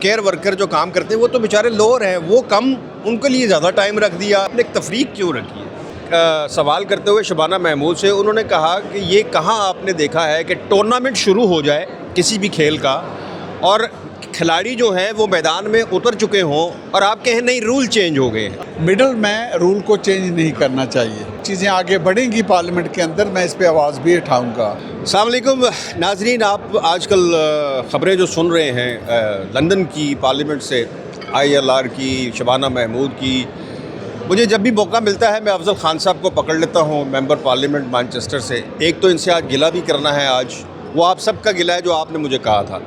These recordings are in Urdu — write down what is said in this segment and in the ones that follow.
کیئر ورکر جو کام کرتے ہیں وہ تو بیچارے لوور ہیں، وہ کم ان کے لیے زیادہ ٹائم رکھ دیا، آپ نے ایک تفریق کیوں رکھی ہے؟ سوال کرتے ہوئے شبانہ محمود سے انہوں نے کہا کہ یہ کہاں آپ نے دیکھا ہے کہ ٹورنامنٹ شروع ہو جائے کسی بھی کھیل کا اور کھلاڑی جو ہیں وہ میدان میں اتر چکے ہوں اور آپ کہیں نہیں رول چینج ہو گئے ہیں۔ مڈل میں رول کو چینج نہیں کرنا چاہیے، چیزیں آگے بڑھیں گی پارلیمنٹ کے اندر، میں اس پہ آواز بھی اٹھاؤں گا۔ السلام علیکم ناظرین، آپ آج کل خبریں جو سن رہے ہیں لندن کی پارلیمنٹ سے، ILR کی، شبانہ محمود کی، مجھے جب بھی موقع ملتا ہے میں افضل خان صاحب کو پکڑ لیتا ہوں، ممبر پارلیمنٹ مانچسٹر سے۔ ایک تو ان سے آج گلہ بھی کرنا ہے، آج وہ آپ سب کا گلہ ہے جو آپ نے مجھے کہا تھا۔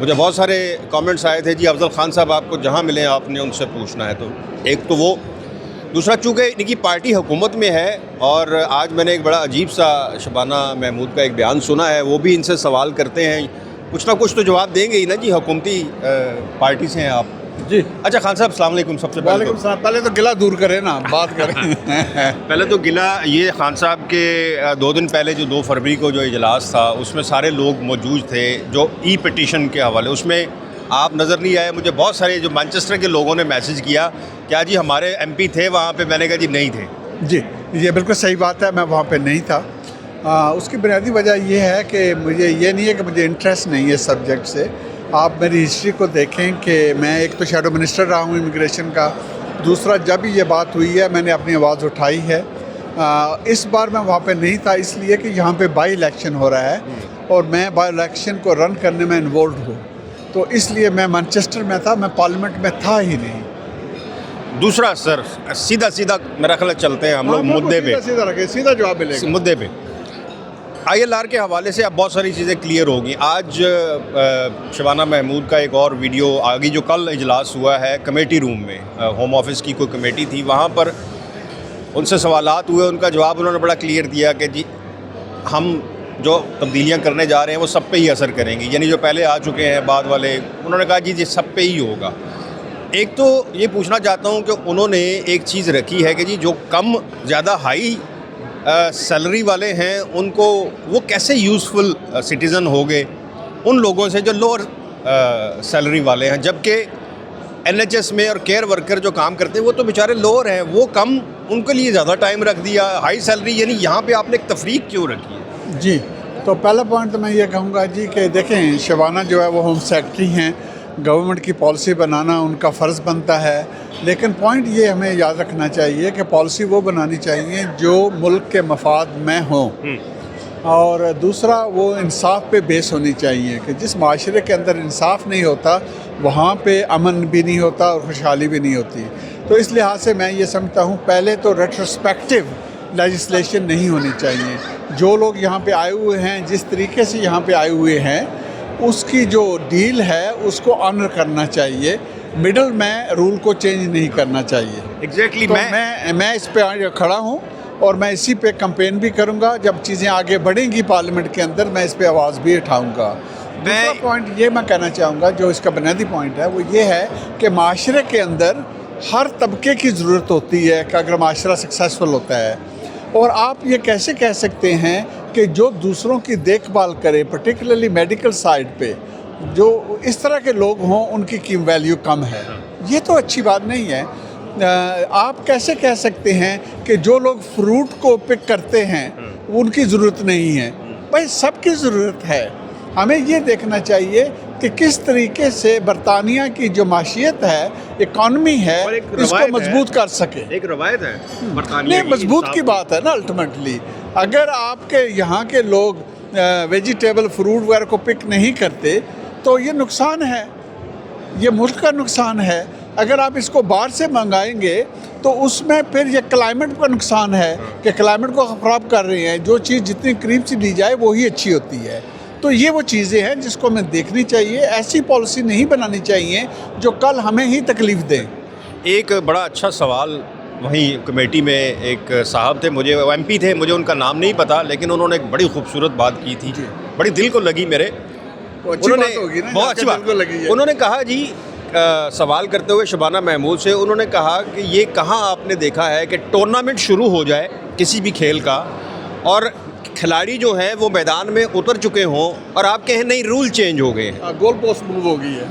مجھے بہت سارے کامنٹس آئے تھے، جی افضل خان صاحب آپ کو جہاں ملیں آپ نے ان سے پوچھنا ہے، تو ایک تو وہ، دوسرا چونکہ ان کی پارٹی حکومت میں ہے اور آج میں نے ایک بڑا عجیب سا شبانہ محمود کا ایک بیان سنا ہے، وہ بھی ان سے سوال کرتے ہیں، کچھ نہ کچھ تو جواب دیں گے ہی نا جی، حکومتی پارٹی سے ہیں آپ۔ جی اچھا خان صاحب السلام علیکم۔ سب سے وعلیکم السلام۔ پہلے تو گلہ دور کریں نا، بات کریں۔ پہلے تو گلہ یہ خان صاحب کے 2 دن پہلے جو 2 فروری کو جو اجلاس تھا اس میں سارے لوگ موجود تھے، جو ای پٹیشن کے حوالے، اس میں آپ نظر نہیں آئے۔ مجھے بہت سارے جو مانچسٹر کے لوگوں نے میسج کیا کیا جی ہمارے MP تھے وہاں پہ، میں نے کہا جی نہیں تھے۔ جی یہ بالکل صحیح بات ہے، میں وہاں پہ نہیں تھا۔ اس کی بنیادی وجہ یہ ہے کہ مجھے یہ نہیں ہے کہ مجھے انٹرسٹ نہیں ہے سبجیکٹ سے۔ آپ میری ہسٹری کو دیکھیں کہ میں ایک تو شیڈو منسٹر رہا ہوں امیگریشن کا، دوسرا جب یہ بات ہوئی ہے میں نے اپنی آواز اٹھائی ہے۔ اس بار میں وہاں پہ نہیں تھا اس لیے کہ یہاں پہ بائی الیکشن ہو رہا ہے اور میں بائی الیکشن کو رن کرنے میں انوالوڈ ہوں، تو اس لیے میں مانچسٹر میں تھا، میں پارلیمنٹ میں تھا ہی نہیں۔ دوسرا سر سیدھا میرا خیال چلتے ہیں ہم لوگ مدعے پہ، سیدھا رکھیں، سیدھا جواب ملے گا مدعے پہ۔ ILR کے حوالے سے اب بہت ساری چیزیں کلیئر ہوگی۔ آج شبانہ محمود کا ایک اور ویڈیو آگی، جو کل اجلاس ہوا ہے کمیٹی روم میں، ہوم آفس کی کوئی کمیٹی تھی، وہاں پر ان سے سوالات ہوئے، ان کا جواب انہوں نے بڑا کلیئر دیا کہ جی ہم جو تبدیلیاں کرنے جا رہے ہیں وہ سب پہ ہی اثر کریں گی، یعنی جو پہلے آ چکے ہیں بعد والے، انہوں نے کہا جی سب پہ ہی ہوگا۔ ایک تو یہ پوچھنا چاہتا ہوں کہ انہوں نے ایک چیز رکھی ہے کہ جی جو کم زیادہ ہائی سیلری والے ہیں ان کو وہ کیسے یوزفل سٹیزن ہو گئے ان لوگوں سے جو لوور سیلری والے ہیں، جبکہ NHS میں اور کیئر ورکر جو کام کرتے ہیں وہ تو بیچارے لوور ہیں، وہ کم ان کے لیے زیادہ ٹائم رکھ دیا، ہائی سیلری، یعنی یہاں پہ آپ نے ایک تفریق کیوں رکھی ہے؟ جی تو پہلا پوائنٹ تو میں یہ کہوں گا جی کہ دیکھیں شبانہ جو ہے وہ ہوم سیکرٹری ہیں، گورنمنٹ کی پالیسی بنانا ان کا فرض بنتا ہے، لیکن پوائنٹ یہ ہمیں یاد رکھنا چاہیے کہ پالیسی وہ بنانی چاہیے جو ملک کے مفاد میں ہوں، اور دوسرا وہ انصاف پہ بیس ہونی چاہیے کہ جس معاشرے کے اندر انصاف نہیں ہوتا وہاں پہ امن بھی نہیں ہوتا اور خوشحالی بھی نہیں ہوتی۔ تو اس لحاظ سے میں یہ سمجھتا ہوں پہلے تو ریٹروسپیکٹیو لیجسلیشن نہیں ہونی چاہیے۔ جو لوگ یہاں پہ آئے ہوئے ہیں، جس طریقے سے یہاں پہ آئے ہوئے ہیں، اس کی جو ڈیل ہے اس کو آنر کرنا چاہیے، مڈل میں رول کو چینج نہیں کرنا چاہیے۔ ایگزیکٹلی تو میں اس پہ کھڑا ہوں اور میں اسی پہ کمپین بھی کروں گا۔ جب چیزیں آگے بڑھیں گی پارلیمنٹ کے اندر میں اس پہ آواز بھی اٹھاؤں گا۔ دوسرا پوائنٹ یہ میں کہنا چاہوں گا، جو اس کا بنیادی پوائنٹ ہے، وہ یہ ہے کہ معاشرے کے اندر ہر طبقے کی ضرورت ہوتی ہے کہ اگر معاشرہ سکسیزفل ہوتا ہے، اور آپ یہ کیسے کہہ سکتے ہیں کہ جو دوسروں کی دیکھ بھال کرے، پرٹیکولرلی میڈیکل سائڈ پہ جو اس طرح کے لوگ ہوں ان کی ویلیو کم ہے؟ یہ تو اچھی بات نہیں ہے۔ آپ کیسے کہہ سکتے ہیں کہ جو لوگ فروٹ کو پک کرتے ہیں ان کی ضرورت نہیں ہے؟ بھائی سب کی ضرورت ہے۔ ہمیں یہ دیکھنا چاہیے کہ کس طریقے سے برطانیہ کی جو معیشت ہے، اکانومی ہے، اس کو مضبوط کر سکے۔ ایک روایت ہے برطانیہ نہیں، مضبوط کی بات ہے نا الٹیمیٹلی۔ اگر آپ کے یہاں کے لوگ ویجیٹیبل فروٹ وغیرہ کو پک نہیں کرتے تو یہ نقصان ہے، یہ ملک کا نقصان ہے۔ اگر آپ اس کو باہر سے منگائیں گے تو اس میں پھر یہ کلائمیٹ کا نقصان ہے کہ کلائمیٹ کو خراب کر رہے ہیں۔ جو چیز جتنی قریب سے دی جائے وہی اچھی ہوتی ہے۔ تو یہ وہ چیزیں ہیں جس کو ہمیں دیکھنی چاہیے، ایسی پالیسی نہیں بنانی چاہیے جو کل ہمیں ہی تکلیف دیں۔ ایک بڑا اچھا سوال وہیں کمیٹی میں ایک صاحب تھے، مجھے وہ MP تھے، مجھے ان کا نام نہیں پتا، لیکن انہوں نے ایک بڑی خوبصورت بات کی تھی، بڑی دل کو لگی میرے۔ اچھی بات ہوگی نا، بہت اچھی بات لگی ہے۔ انہوں نے کہا جی سوال کرتے ہوئے شبانہ محمود سے، انہوں نے کہا کہ یہ کہاں آپ نے دیکھا ہے کہ ٹورنامنٹ شروع ہو جائے کسی بھی کھیل کا اور کھلاڑی جو ہیں وہ میدان میں اتر چکے ہوں اور آپ کہیں نہیں رول چینج ہو گئے ہیں. گول پوسٹ موو ہو گئی ہے.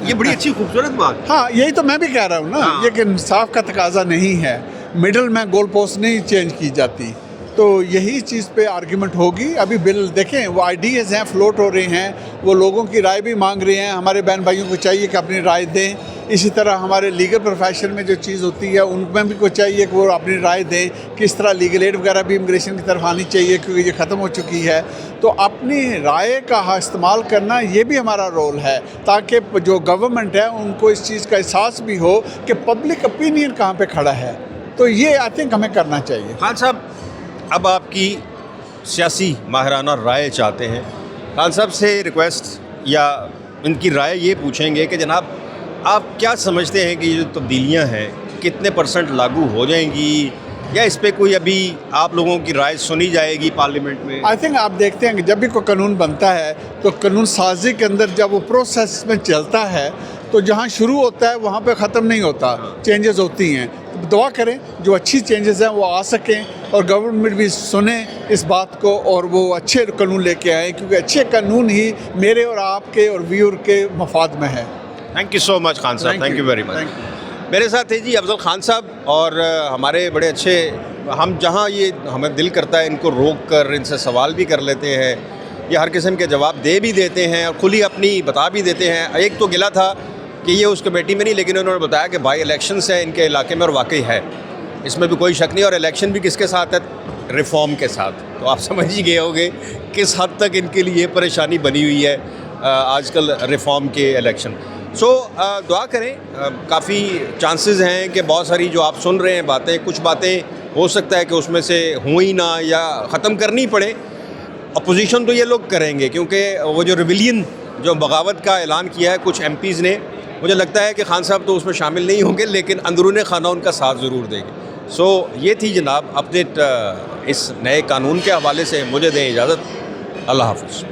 یہ بڑی اچھی خوبصورت بات. ہاں یہی تو میں بھی کہہ رہا ہوں نا, یہ کہ انصاف کا تقاضا نہیں ہے, مڈل میں گول پوسٹ نہیں چینج کی جاتی. تو یہی چیز پہ آرگیومنٹ ہوگی. ابھی بل دیکھیں وہ آئیڈیاز ہیں, فلوٹ ہو رہے ہیں, وہ لوگوں کی رائے بھی مانگ رہے ہیں. ہمارے بہن بھائیوں کو چاہیے کہ اپنی رائے دیں. اسی طرح ہمارے لیگل پروفیشن میں جو چیز ہوتی ہے ان میں بھی کو چاہیے کہ وہ اپنی رائے دیں. کس طرح لیگل ایڈ وغیرہ بھی امیگریشن کی طرف آنی چاہیے کیونکہ یہ ختم ہو چکی ہے. تو اپنی رائے کا استعمال کرنا یہ بھی ہمارا رول ہے تاکہ جو گورنمنٹ ہے ان کو اس چیز کا احساس بھی ہو کہ پبلک اوپینین کہاں پہ کھڑا ہے. تو یہ آئی تھنک ہمیں کرنا چاہیے. خان صاحب اب آپ کی سیاسی ماہرانہ رائے چاہتے ہیں. خان صاحب سے ریکویسٹ یا ان کی رائے یہ پوچھیں گے کہ جناب آپ کیا سمجھتے ہیں کہ یہ جو تبدیلیاں ہیں کتنے % لاگو ہو جائیں گی, یا اس پہ کوئی ابھی آپ لوگوں کی رائے سنی جائے گی پارلیمنٹ میں؟ آئی تھنک آپ دیکھتے ہیں کہ جب بھی کوئی قانون بنتا ہے تو قانون سازی کے اندر جب وہ پروسیس میں چلتا ہے تو جہاں شروع ہوتا ہے وہاں پہ ختم نہیں ہوتا, چینجز ہوتی ہیں. دعا کریں جو اچھی چینجز ہیں وہ آ سکیں اور گورنمنٹ بھی سنیں اس بات کو اور وہ اچھے قانون لے کے آئیں, کیونکہ اچھے قانون ہی میرے اور آپ کے اور ویور کے مفاد میں ہے. تھینک یو سو مچ خان صاحب, تھینک یو ویری مچ. میرے ساتھ تھے جی افضل خان صاحب, اور ہمارے بڑے اچھے, ہم جہاں یہ ہمیں دل کرتا ہے ان کو روک کر ان سے سوال بھی کر لیتے ہیں, یہ ہر قسم کے جواب دے بھی دیتے ہیں اور کھلی اپنی بتا بھی دیتے ہیں. ایک تو گلا تھا کہ یہ اس کمیٹی میں نہیں, لیکن انہوں نے بتایا کہ بائی الیکشنز ہیں ان کے علاقے میں, اور واقعی ہے, اس میں بھی کوئی شک نہیں. اور الیکشن بھی کس کے ساتھ ہے؟ ریفارم کے ساتھ. تو آپ سمجھ ہی گئے ہوگے کس حد تک ان کے لیے پریشانی بنی ہوئی ہے آج کل ریفارم کے الیکشن. سو دعا کریں, کافی چانسز ہیں کہ بہت ساری جو آپ سن رہے ہیں باتیں, کچھ باتیں ہو سکتا ہے کہ اس میں سے ہوں ہی نہ یا ختم کرنی پڑے. اپوزیشن تو یہ لوگ کریں گے کیونکہ وہ جو ریویلین جو بغاوت کا اعلان کیا ہے کچھ ایم پیز نے, مجھے لگتا ہے کہ خان صاحب تو اس میں شامل نہیں ہوں گے, لیکن اندرون خانہ ان کا ساتھ ضرور دیں گے. سو یہ تھی جناب اپڈیٹ اس نئے قانون کے حوالے سے. مجھے دیں اجازت, اللہ حافظ.